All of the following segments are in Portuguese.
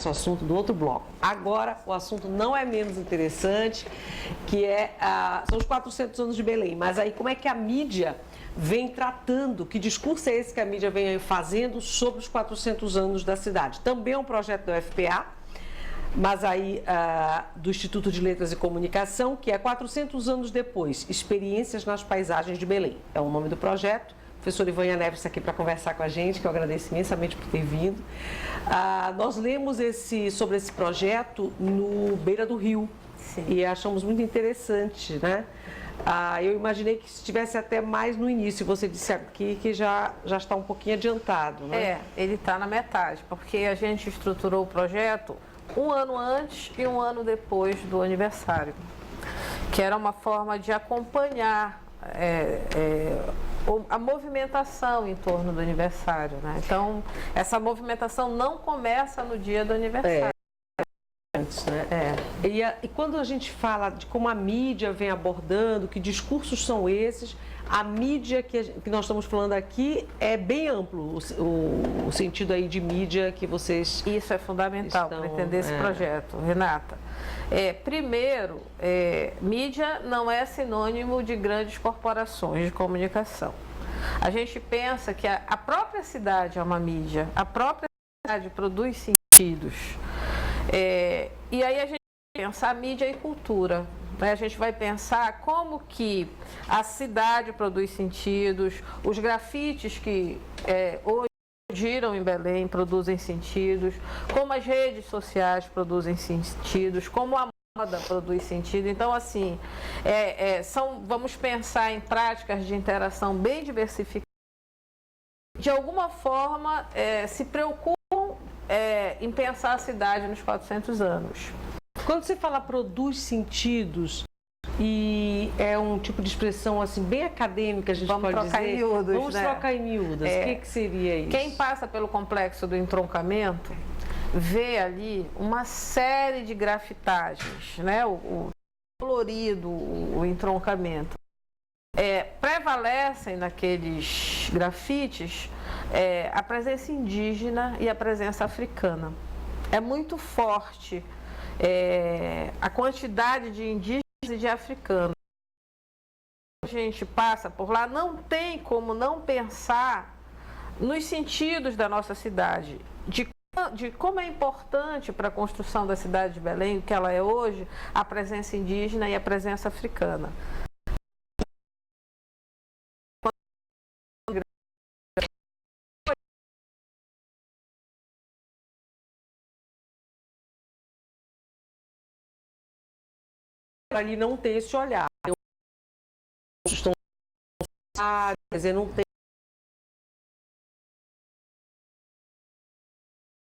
assunto do outro bloco. Agora, o assunto não é menos interessante, que são os 400 anos de Belém. Mas aí, como é que a mídia vem tratando, que discurso é esse que a mídia vem fazendo sobre os 400 anos da cidade? Também é um projeto da UFPA, mas aí do Instituto de Letras e Comunicação, que é 400 anos depois, Experiências nas Paisagens de Belém. É o nome do projeto. O professor Ivânia Neves está aqui para conversar com a gente, que eu agradeço imensamente por ter vindo. Nós lemos sobre esse projeto no Beira do Rio. Sim. E achamos muito interessante, né? Eu imaginei que estivesse até mais no início, você disse aqui que já está um pouquinho adiantado, né? Ele está na metade, porque a gente estruturou o projeto um ano antes e um ano depois do aniversário, que era uma forma de acompanhar a movimentação em torno do aniversário, né? Então, essa movimentação não começa no dia do aniversário. Antes, né? E quando a gente fala de como a mídia vem abordando, que discursos são esses, a mídia que nós estamos falando aqui é bem amplo, o sentido aí de mídia que vocês... Isso é fundamental para entender esse projeto, Renata. Primeiro, mídia não é sinônimo de grandes corporações de comunicação. A gente pensa que a própria cidade é uma mídia, a própria cidade produz sentidos. E aí a gente vai pensar mídia e cultura. Né? A gente vai pensar como que a cidade produz sentidos, os grafites que hoje giram em Belém produzem sentidos, como as redes sociais produzem sentidos, como a moda produz sentido. Então, assim, vamos pensar em práticas de interação bem diversificadas. De alguma forma, se preocupam em pensar a cidade nos 400 anos. Quando você fala produz sentidos, e é um tipo de expressão assim bem acadêmica, a gente pode dizer. Vamos trocar em miúdos, Vamos trocar em miúdas. O que seria isso? Quem passa pelo complexo do entroncamento vê ali uma série de grafitagens, né? O colorido, o entroncamento. Prevalecem naqueles grafites a presença indígena e a presença africana. É muito forte a quantidade de indígenas e de africanos. A gente passa por lá, não tem como não pensar nos sentidos da nossa cidade, de como é importante para a construção da cidade de Belém, o que ela é hoje, a presença indígena e a presença africana. Ali não tem esse olhar. Quer dizer, não tem.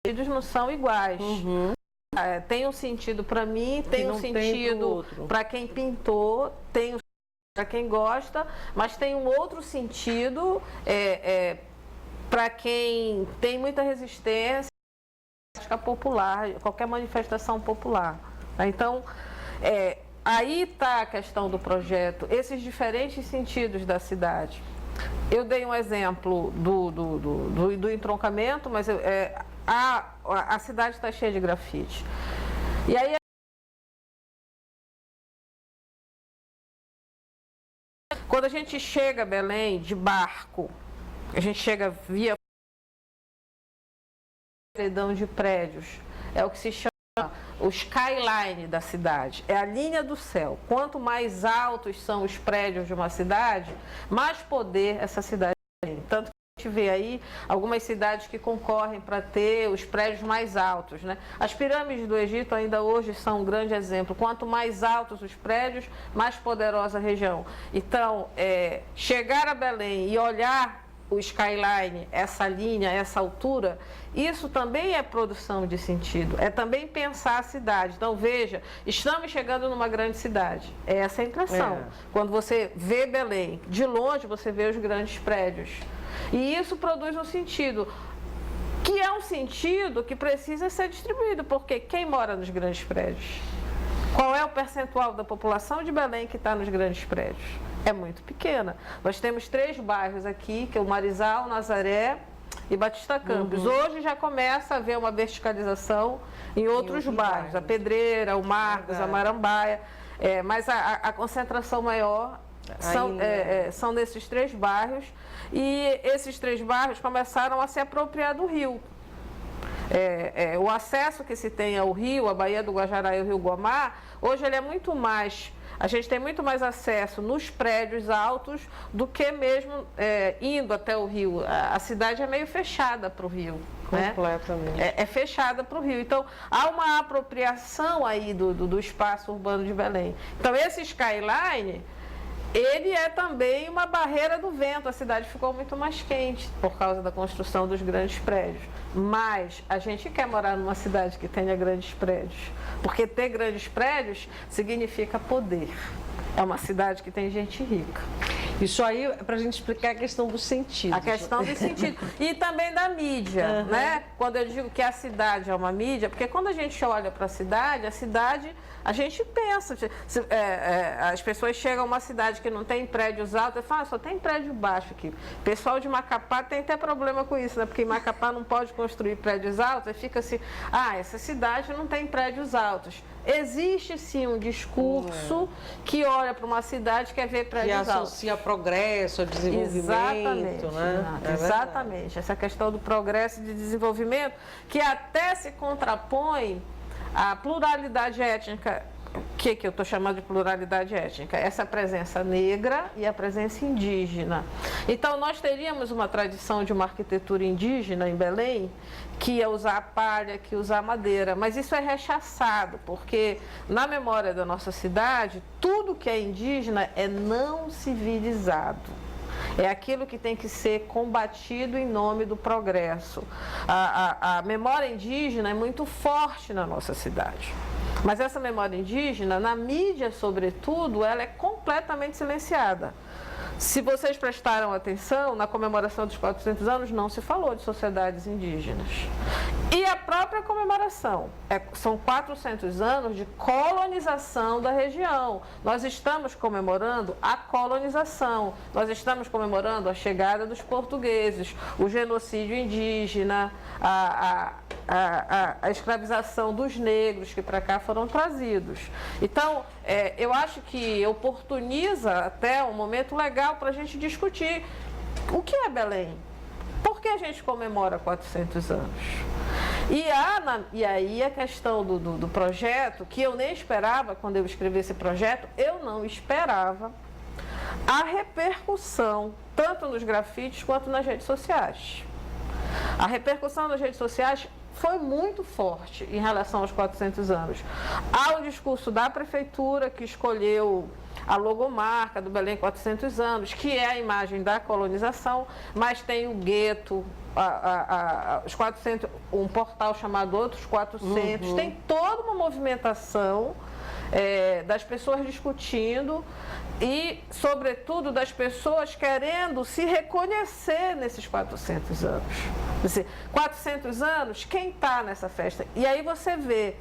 Os não são iguais. Uhum. Tem um sentido para mim, tem um sentido para quem pintou, tem um para quem gosta, mas tem um outro sentido para quem tem muita resistência à popular, qualquer manifestação popular. Então, aí está a questão do projeto, esses diferentes sentidos da cidade. Eu dei um exemplo do entroncamento, mas a cidade está cheia de grafite. E aí, quando a gente chega a Belém de barco, a gente chega via paredão de prédios, é o que se chama o skyline da cidade, é a linha do céu. Quanto mais altos são os prédios de uma cidade, mais poder essa cidade tem. Tanto que a gente vê aí algumas cidades que concorrem para ter os prédios mais altos, né? As pirâmides do Egito ainda hoje são um grande exemplo. Quanto mais altos os prédios, mais poderosa a região. Então, chegar a Belém e olhar o skyline, essa linha, essa altura, isso também é produção de sentido, é também pensar a cidade. Então, veja, estamos chegando numa grande cidade, essa é a impressão. Quando você vê Belém, de longe você vê os grandes prédios. E isso produz um sentido, que é um sentido que precisa ser distribuído, porque quem mora nos grandes prédios? Qual é o percentual da população de Belém que está nos grandes prédios? É muito pequena. Nós temos 3 bairros aqui, que é o Marizal, Nazaré e Batista Campos. Hoje já começa a haver uma verticalização em outros bairros, a Pedreira, o Marcos, a Marambaia, mas a concentração maior são nesses 3 bairros, e esses 3 bairros começaram a se apropriar do rio. O acesso que se tem ao rio, a Baía do Guajará e o Rio Guamá, hoje ele é muito mais... A gente tem muito mais acesso nos prédios altos do que mesmo indo até o rio. A cidade é meio fechada para o rio. Completamente. Né? É fechada para o rio. Então, há uma apropriação aí do espaço urbano de Belém. Então, esse skyline, ele é também uma barreira do vento. A cidade ficou muito mais quente por causa da construção dos grandes prédios. Mas a gente quer morar numa cidade que tenha grandes prédios, porque ter grandes prédios significa poder. É uma cidade que tem gente rica. Isso aí é para a gente explicar a questão do sentido. A questão do sentido. E também da mídia, né? Quando eu digo que a cidade é uma mídia, porque quando a gente olha para a cidade, a gente pensa, as pessoas chegam a uma cidade que não tem prédios altos e falam, só tem prédio baixo aqui. O pessoal de Macapá tem até problema com isso, né? Porque em Macapá não pode construir prédios altos, e fica assim, essa cidade não tem prédios altos. Existe sim um discurso que olha para uma cidade e quer ver prédios altos. Que associa progresso, a desenvolvimento. Exatamente, né? Exatamente. Essa questão do progresso e de desenvolvimento, que até se contrapõe à pluralidade étnica. O que eu estou chamando de pluralidade étnica? Essa presença negra e a presença indígena. Então, nós teríamos uma tradição de uma arquitetura indígena em Belém, que ia usar a palha, que ia usar a madeira, mas isso é rechaçado, porque na memória da nossa cidade, tudo que é indígena é não civilizado. É aquilo que tem que ser combatido em nome do progresso. A memória indígena é muito forte na nossa cidade. Mas essa memória indígena, na mídia sobretudo, ela é completamente silenciada. Se vocês prestaram atenção, na comemoração dos 400 anos não se falou de sociedades indígenas. E a própria comemoração, são 400 anos de colonização da região. Nós estamos comemorando a colonização, nós estamos comemorando a chegada dos portugueses, o genocídio indígena, a escravização dos negros que para cá foram trazidos. Então, eu acho que oportuniza até um momento legal para a gente discutir o que é Belém. Por que a gente comemora 400 anos? E aí a questão do projeto, que eu nem esperava quando eu escrevi esse projeto, eu não esperava a repercussão, tanto nos grafites quanto nas redes sociais. A repercussão nas redes sociais foi muito forte em relação aos 400 anos. Há o discurso da prefeitura, que escolheu a logomarca do Belém 400 anos, que é a imagem da colonização, mas tem o gueto, os 400, um portal chamado Outros 400, tem toda uma movimentação das pessoas discutindo e, sobretudo, das pessoas querendo se reconhecer nesses 400 anos. Quer dizer, 400 anos, quem está nessa festa? E aí você vê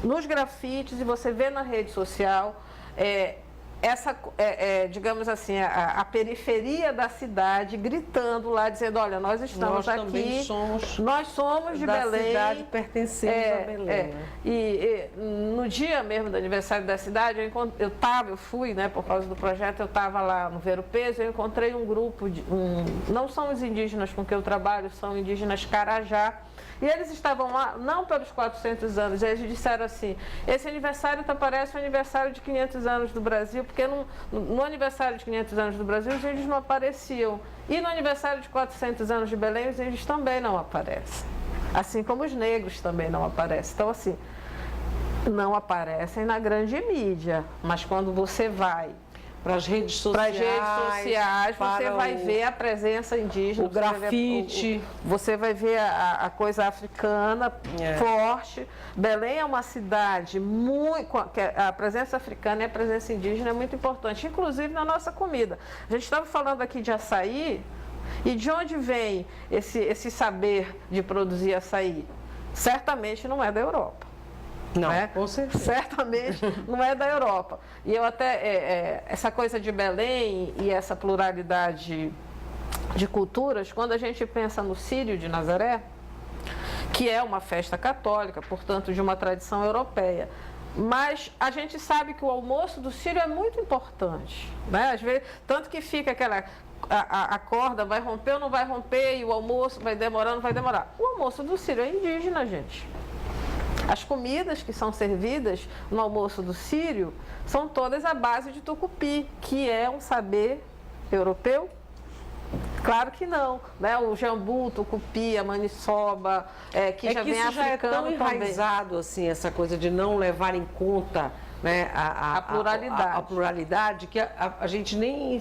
nos grafites e você vê na rede social digamos assim, a periferia da cidade gritando lá, dizendo, olha, nós estamos aqui, nós somos de Belém. Da cidade, pertencemos a Belém. E no dia mesmo do aniversário da cidade, eu fui, né, por causa do projeto, eu estava lá no Ver o Peso, eu encontrei um grupo, não são os indígenas com que eu trabalho, são indígenas Carajá, e eles estavam lá, não pelos 400 anos, eles disseram assim, esse aniversário parece o aniversário de 500 anos do Brasil, porque no aniversário de 500 anos do Brasil os índios não apareciam. E no aniversário de 400 anos de Belém os índios também não aparecem. Assim como os negros também não aparecem. Então, assim, não aparecem na grande mídia, mas quando você vai para as redes sociais, você vai ver a presença indígena, o grafite, você vai ver a coisa africana forte. Belém é uma cidade a presença africana e a presença indígena é muito importante, inclusive na nossa comida. A gente estava falando aqui de açaí, e de onde vem esse saber de produzir açaí? Certamente não é da Europa. Não, com certeza. Certamente não é da Europa. E eu até, essa coisa de Belém e essa pluralidade de culturas, quando a gente pensa no Círio de Nazaré, que é uma festa católica, portanto, de uma tradição europeia. Mas a gente sabe que o almoço do Círio é muito importante, né? Às vezes, tanto que fica aquela... A corda vai romper ou não vai romper, e o almoço vai demorar ou não vai demorar. O almoço do Círio é indígena, gente. As comidas que são servidas no almoço do Círio são todas à base de tucupi, que é um saber europeu. Claro que não, né? O jambu, o tucupi, a maniçoba, que já vem africano já é tão também. enraizado assim, essa coisa de não levar em conta, né, a pluralidade. A pluralidade, que a gente nem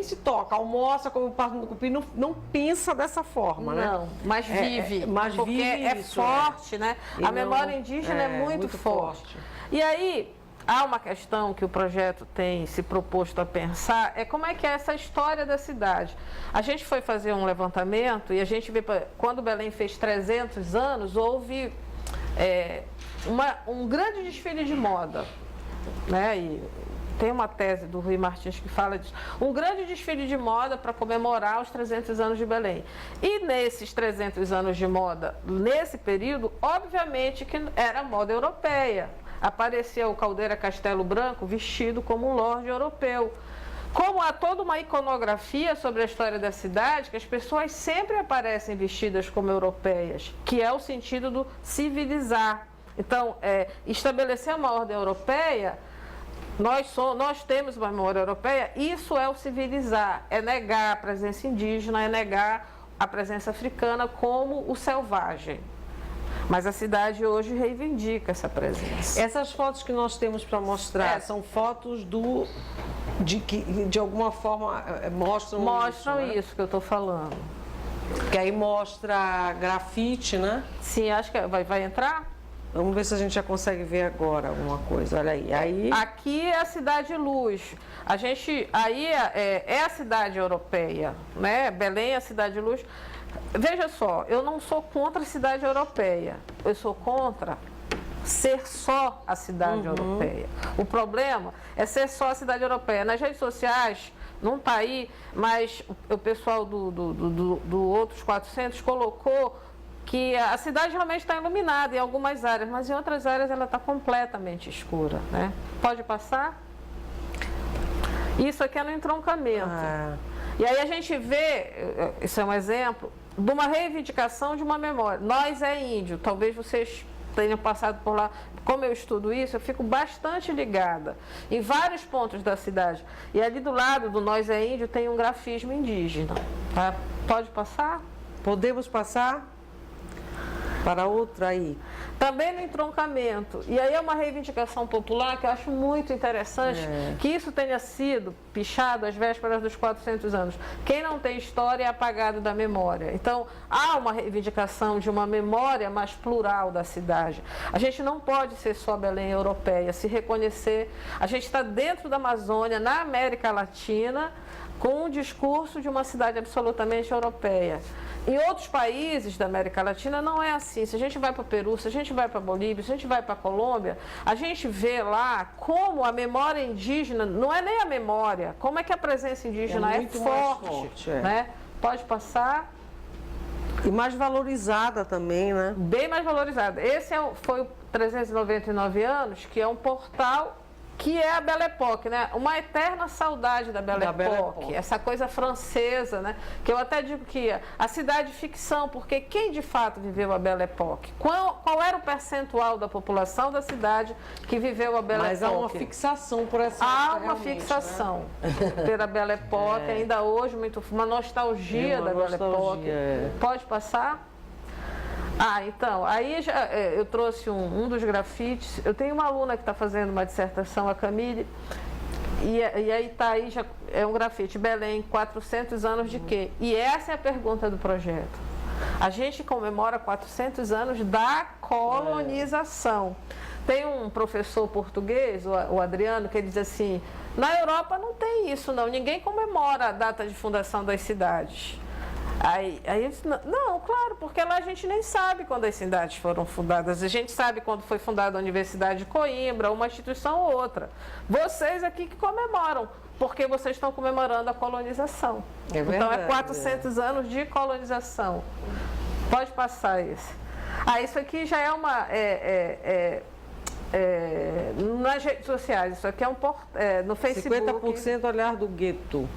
se toca, almoça, come parte do tucupi, não pensa dessa forma, né? Não, mas vive, porque é isso, forte, né? E A memória indígena é muito forte. E aí, há uma questão que o projeto tem se proposto a pensar, é como é que é essa história da cidade. A gente foi fazer um levantamento e a gente vê, quando Belém fez 300 anos, houve um grande desfile de moda, né? E tem uma tese do Rui Martins que fala disso. Um grande desfile de moda para comemorar os 300 anos de Belém. E nesses 300 anos de moda, nesse período, obviamente que era moda europeia. Apareceu o Caldeira Castelo Branco vestido como um lorde europeu. Como há toda uma iconografia sobre a história da cidade, que as pessoas sempre aparecem vestidas como europeias, que é o sentido do civilizar. Então, estabelecer uma ordem europeia, nós temos uma memória europeia, isso é o civilizar, é negar a presença indígena, é negar a presença africana como o selvagem. Mas a cidade hoje reivindica essa presença. Essas fotos que nós temos para mostrar são fotos que de alguma forma mostram isso que eu estou falando. Que aí mostra grafite, né? Sim, acho que vai entrar. Vamos ver se a gente já consegue ver agora alguma coisa. Olha aí. Aqui é a Cidade Luz. Aí é a cidade europeia, né? Belém é a Cidade Luz. Veja só, eu não sou contra a cidade europeia. Eu sou contra ser só a cidade europeia. O problema é ser só a cidade europeia. Nas redes sociais, não está aí, mas o pessoal do Outros 400 colocou que a cidade realmente está iluminada em algumas áreas, mas em outras áreas ela está completamente escura, né? Pode passar? Isso aqui é no entroncamento. E aí a gente vê, isso é um exemplo, de uma reivindicação de uma memória. Nós é índio, talvez vocês tenham passado por lá. Como eu estudo isso, eu fico bastante ligada em vários pontos da cidade. E ali do lado do Nós é Índio tem um grafismo indígena. Tá? Pode passar? Podemos passar? Para outra aí. Também no entroncamento. E aí é uma reivindicação popular que eu acho muito interessante, que isso tenha sido pichado às vésperas dos 400 anos. Quem não tem história é apagado da memória. Então, há uma reivindicação de uma memória mais plural da cidade. A gente não pode ser só Belém europeia, se reconhecer. A gente está dentro da Amazônia, na América Latina, com um discurso de uma cidade absolutamente europeia. Em outros países da América Latina não é assim. Se a gente vai para o Peru, se a gente vai para a Bolívia, se a gente vai para a Colômbia, a gente vê lá como a memória indígena, não é nem a memória, como é que a presença indígena é forte. Né? Pode passar. E mais valorizada também, né? Bem mais valorizada. Esse foi o 399 anos, que é um portal que é a Belle Époque, né? Uma eterna saudade da Belle Époque, essa coisa francesa, né? Que eu até digo que a cidade ficção, porque quem de fato viveu a Belle Époque? Qual era o percentual da população da cidade que viveu a Belle Époque? Mas há uma fixação por essa Há uma fixação, né? Pela Belle Époque, ainda hoje, uma nostalgia da Belle Époque. Pode passar? Então, aí eu trouxe um dos grafites. Eu tenho uma aluna que está fazendo uma dissertação, a Camille, e aí está aí, já é um grafite, Belém, 400 anos de quê? E essa é a pergunta do projeto. A gente comemora 400 anos da colonização. Tem um professor português, o Adriano, que ele diz assim, na Europa não tem isso não, ninguém comemora a data de fundação das cidades. Aí eu disse, não, claro, porque lá a gente nem sabe quando as cidades foram fundadas. A gente sabe quando foi fundada a Universidade de Coimbra, uma instituição ou outra. Vocês aqui que comemoram. porque vocês estão comemorando a colonização. É verdade, então, é 400 anos de colonização. Pode passar esse. Isso aqui já é uma... nas redes sociais, isso aqui é no Facebook. 50% olhar do gueto.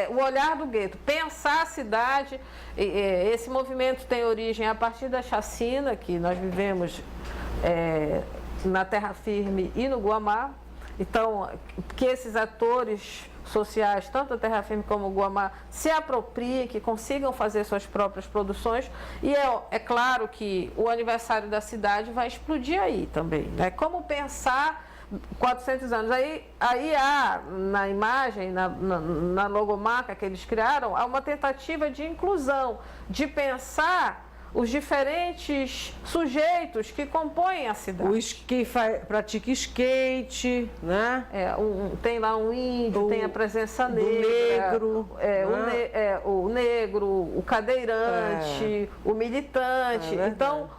O olhar do gueto. Pensar a cidade, esse movimento tem origem a partir da chacina que nós vivemos na Terra Firme e no Guamá. Então, que esses atores sociais, tanto a Terra Firme como o Guamá, se apropriem, que consigam fazer suas próprias produções. E é claro que o aniversário da cidade vai explodir aí também, né? Como pensar 400 anos. Aí há, na imagem, na logomarca que eles criaram, há uma tentativa de inclusão, de pensar os diferentes sujeitos que compõem a cidade. Quem pratica skate, né? Tem lá um índio, tem a presença negra, o negro, o cadeirante, o militante. Então,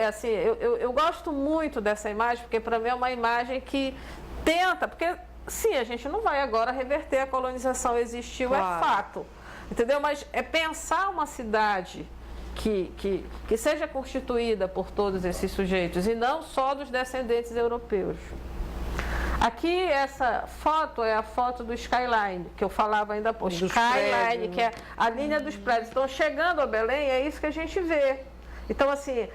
assim, eu gosto muito dessa imagem, porque para mim é uma imagem que tenta, porque sim, a gente não vai agora reverter a colonização, existiu, claro. É fato, entendeu? Mas é pensar uma cidade que seja constituída por todos esses sujeitos e não só dos descendentes europeus. Aqui essa foto é a foto do skyline, que eu falava ainda há pouco. Skyline, que é a linha dos prédios. Então, chegando a Belém, é isso que a gente vê. Então, assim,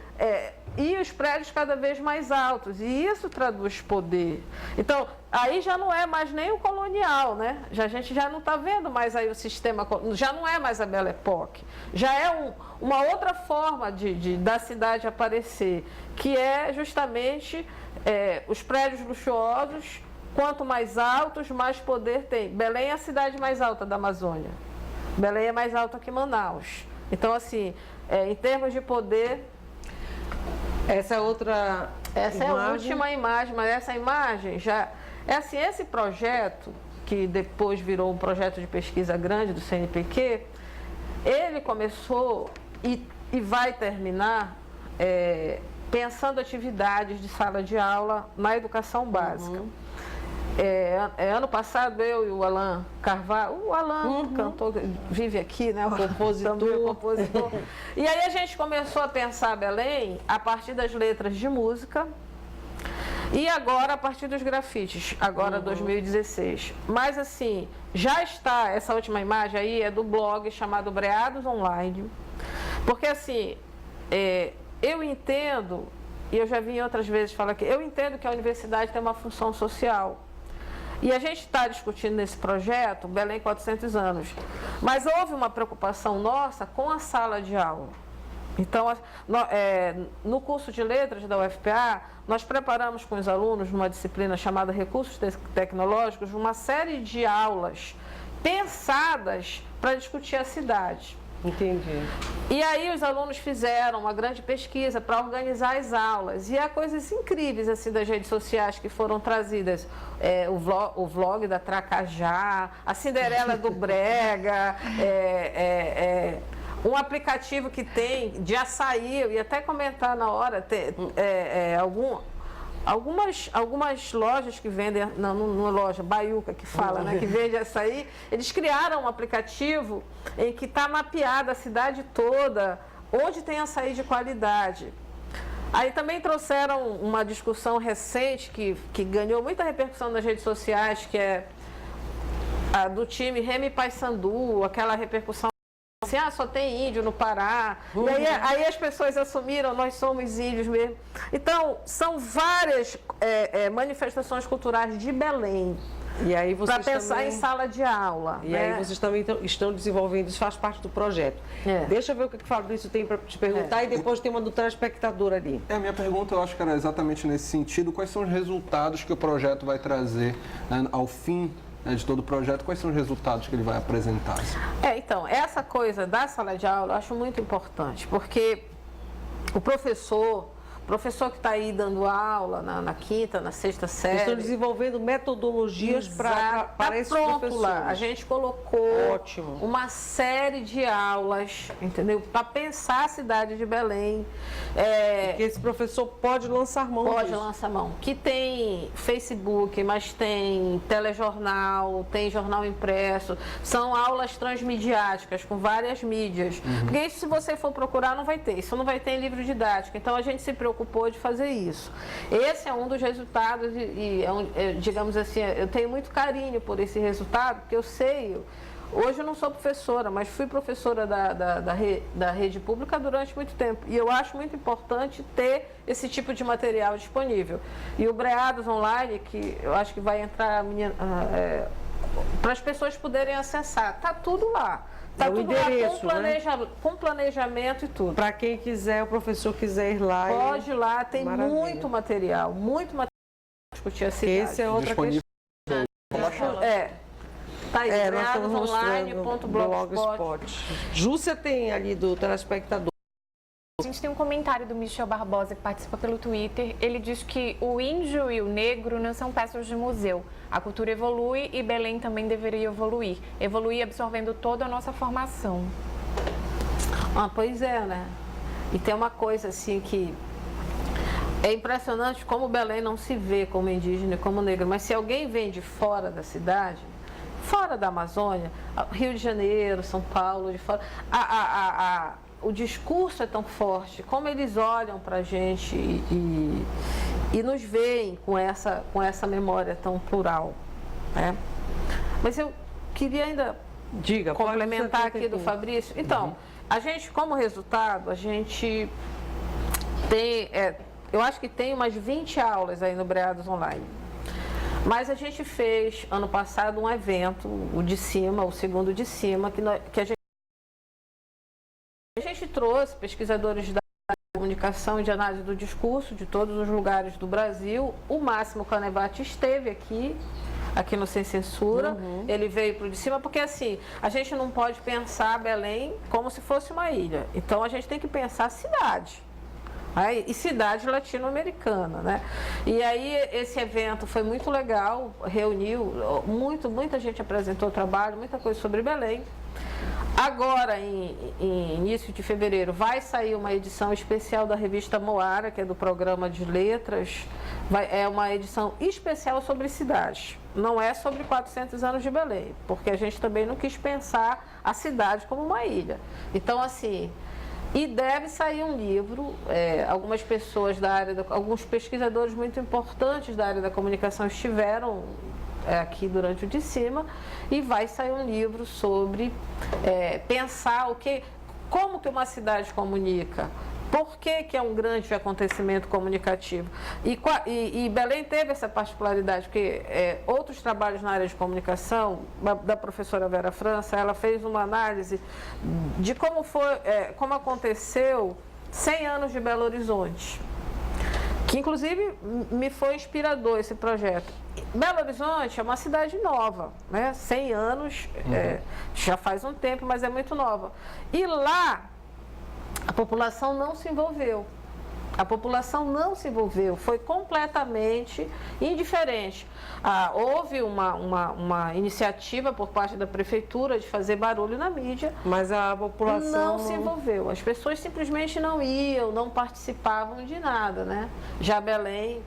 e os prédios cada vez mais altos, e isso traduz poder. Então, aí já não é mais nem o colonial, né? A gente já não está vendo mais aí o sistema, já não é mais a Belle Époque, já é uma outra forma da cidade aparecer, que é justamente os prédios luxuosos, quanto mais altos, mais poder tem. Belém é a cidade mais alta da Amazônia, Belém é mais alta que Manaus. Então, assim, em termos de poder... Essa é outra Essa imagem. É a última imagem, mas essa imagem já... assim, esse projeto, que depois virou um projeto de pesquisa grande do CNPq, ele começou e vai terminar pensando atividades de sala de aula na educação básica. Ano passado, eu e o Alan Carvalho, o Alan, cantor, vive aqui, né? Compositor. E aí a gente começou a pensar Belém a partir das letras de música e agora a partir dos grafites, agora 2016. Mas assim, já está, essa última imagem aí é do blog chamado Breados Online, porque assim, eu entendo, e eu já vim outras vezes falar aqui, eu entendo que a universidade tem uma função social. E a gente está discutindo nesse projeto, Belém 400 anos, mas houve uma preocupação nossa com a sala de aula. Então, no curso de letras da UFPA, nós preparamos com os alunos, numa disciplina chamada Recursos Tecnológicos, uma série de aulas pensadas para discutir a cidade. Entendi. E aí os alunos fizeram uma grande pesquisa para organizar as aulas. E há coisas incríveis assim das redes sociais que foram trazidas. O vlog da Tracajá, a Cinderela do Brega, um aplicativo que tem de açaí, eu ia até comentar na hora, algumas lojas que vendem, não é loja, Baiuca que fala, né, que vende açaí, eles criaram um aplicativo em que está mapeada a cidade toda, onde tem açaí de qualidade. Aí também trouxeram uma discussão recente que ganhou muita repercussão nas redes sociais, que é a do time Remy Paysandu, aquela repercussão assim, só tem índio no Pará. E aí as pessoas assumiram, nós somos índios mesmo. Então, são várias manifestações culturais de Belém. E aí vocês para pensar também... em sala de aula. E aí vocês também estão desenvolvendo, isso faz parte do projeto. Deixa eu ver o que o Fabrício tem para te perguntar e depois tem uma do telespectador ali. A minha pergunta, eu acho que era exatamente nesse sentido. Quais são os resultados que o projeto vai trazer, né, ao fim de todo o projeto? Quais são os resultados que ele vai apresentar? Então, essa coisa da sala de aula eu acho muito importante, porque o professor, professor que está aí dando aula na quinta, na sexta série. Estão desenvolvendo metodologias para esses pronto professores. Lá. A gente colocou Ótimo. uma série de aulas, entendeu? Para pensar a cidade de Belém. Que esse professor pode lançar mão Pode disso. lançar mão. Que tem Facebook, mas tem telejornal, tem jornal impresso. São aulas transmediáticas com várias mídias. Porque isso, se você for procurar, não vai ter. Isso não vai ter em livro didático. Então, a gente se preocupou de fazer isso. Esse é um dos resultados digamos assim, eu tenho muito carinho por esse resultado, porque eu sei... Hoje eu não sou professora, mas fui professora da rede pública durante muito tempo. E eu acho muito importante ter esse tipo de material disponível. E o Breados Online, que eu acho que vai entrar para as pessoas poderem acessar, está tudo lá. Está tudo endereço, lá com planejamento e tudo. Para quem quiser, o professor quiser ir lá. Pode ir lá, tem Maravilha. muito material para discutir a cidade. Esse é outra Disponível. questão. Tá aí, Nós estamos mostrando Blogspot. Júcia tem ali do telespectador. A gente tem um comentário do Michel Barbosa, que participa pelo Twitter. Ele diz que o índio e o negro não são peças de museu. A cultura evolui e Belém também deveria evoluir. Evoluir absorvendo toda a nossa formação. Pois é, né? E tem uma coisa assim que... É impressionante como Belém não se vê como indígena e como negro. Mas se alguém vem de fora da cidade... Fora da Amazônia, Rio de Janeiro, São Paulo, de fora, o discurso é tão forte, como eles olham para a gente e nos veem com essa memória tão plural. Né? Mas eu queria ainda complementar aqui do Fabrício. Então, a gente, como resultado, a gente tem, eu acho que tem umas 20 aulas aí no Breados Online. Mas a gente fez, ano passado, um evento, o de cima, o segundo de cima, que a gente trouxe pesquisadores da comunicação e de análise do discurso de todos os lugares do Brasil. O Máximo Canevati esteve aqui no Sem Censura, ele veio para o de cima, porque assim, a gente não pode pensar Belém como se fosse uma ilha. Então, a gente tem que pensar cidade. E cidade latino-americana, né? E aí esse evento foi muito legal, reuniu, muita gente apresentou trabalho, muita coisa sobre Belém. Agora, em início de fevereiro, vai sair uma edição especial da revista Moara, que é do programa de letras. É uma edição especial sobre cidade. Não é sobre 400 anos de Belém, porque a gente também não quis pensar a cidade como uma ilha. Então, assim... E deve sair um livro, algumas pessoas da área, alguns pesquisadores muito importantes da área da comunicação estiveram aqui durante o de cima, e vai sair um livro sobre pensar como que uma cidade comunica, por que é um grande acontecimento comunicativo. E Belém teve essa particularidade, porque outros trabalhos na área de comunicação, da professora Vera França, ela fez uma análise de como aconteceu 100 anos de Belo Horizonte, que inclusive me foi inspirador esse projeto. Belo Horizonte é uma cidade nova, né? 100 anos, já faz um tempo, mas é muito nova. E lá, a população não se envolveu. A população não se envolveu, foi completamente indiferente. Houve uma iniciativa por parte da prefeitura de fazer barulho na mídia, mas a população não se envolveu. As pessoas simplesmente não iam, não participavam de nada, né? Já Belém,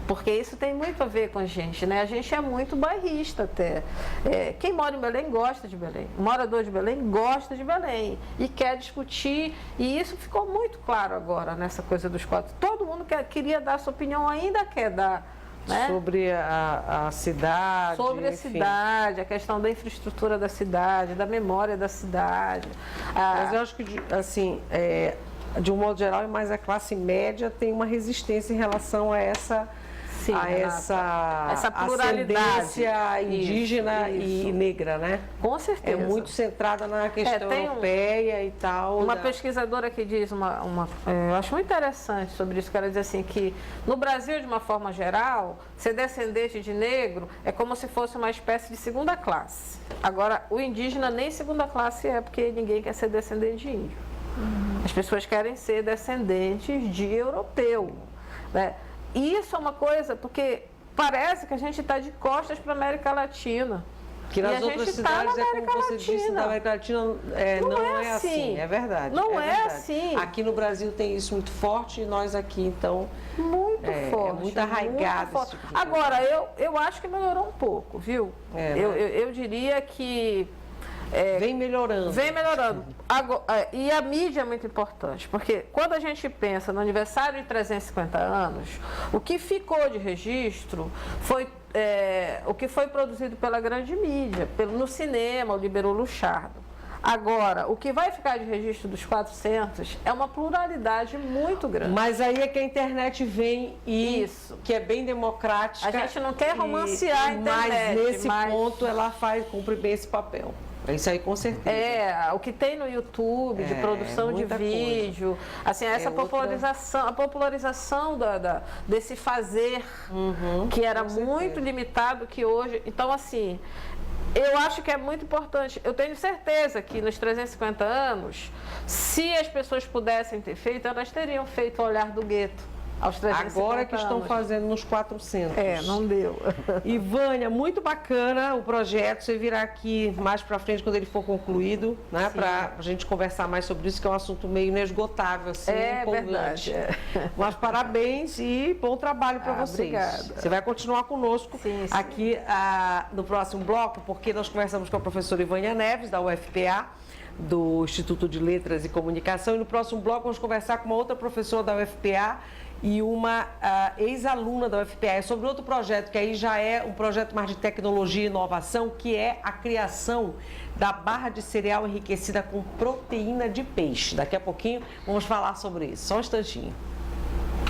porque isso tem muito a ver com a gente, né? A gente é muito bairrista até. Quem mora em Belém gosta de Belém. O morador de Belém gosta de Belém e quer discutir. E isso ficou muito claro agora nessa coisa dos quatro. Todo mundo queria dar sua opinião, ainda quer dar. Né? Sobre a cidade. Sobre a cidade, a questão da infraestrutura da cidade, da memória da cidade. Mas eu acho que, assim, de um modo geral, mas a classe média tem uma resistência em relação a essa... Sim, essa pluralidade indígena e negra, né? Com certeza. É muito centrada na questão europeia e tal. Uma pesquisadora que diz eu acho muito interessante sobre isso, que ela diz assim, que no Brasil, de uma forma geral, ser descendente de negro é como se fosse uma espécie de segunda classe. Agora, o indígena nem segunda classe é, porque ninguém quer ser descendente de índio. As pessoas querem ser descendentes de europeu, né? E isso é uma coisa, porque parece que a gente está de costas para a América Latina. Que nas outras cidades, como você disse, na América Latina não é assim, é verdade. Não é verdade. assim. Aqui no Brasil tem isso muito forte e nós aqui, então... Muito forte. É muito arraigado muito esse tipo de Agora, eu acho que melhorou um pouco, viu? Eu diria que... vem melhorando. Vem melhorando. Agora, e a mídia é muito importante, porque quando a gente pensa no aniversário de 350 anos, o que ficou de registro foi o que foi produzido pela grande mídia, no cinema, o Libero Luchardo. Agora, o que vai ficar de registro dos 400 é uma pluralidade muito grande. Mas aí é que a internet vem Isso. que é bem democrática. A gente não quer romancear a internet. Mas nesse ponto ela cumpre bem esse papel. Isso aí com certeza. O que tem no YouTube de produção de vídeo, assim, essa popularização, a popularização desse fazer que era muito limitado, que hoje, então assim, eu acho que é muito importante. Eu tenho certeza que nos 350 anos, se as pessoas pudessem ter feito, elas teriam feito o Olhar do Gueto. Aos 350 Agora que estão anos. fazendo nos 400. Não deu. E Vânia, muito bacana o projeto. Você virá aqui mais para frente quando ele for concluído, né? Para a gente conversar mais sobre isso, que é um assunto meio inesgotável, assim, empolgante. Verdade. Mas parabéns e bom trabalho para vocês. Obrigada. Você vai continuar conosco Sim. aqui no próximo bloco, porque nós conversamos com a professora Ivânia Neves, da UFPA, do Instituto de Letras e Comunicação. E no próximo bloco vamos conversar com uma outra professora da UFPA e uma ex-aluna da UFPA. É sobre outro projeto, que aí já é um projeto mais de tecnologia e inovação, que é a criação da barra de cereal enriquecida com proteína de peixe. Daqui a pouquinho vamos falar sobre isso. Só um instantinho.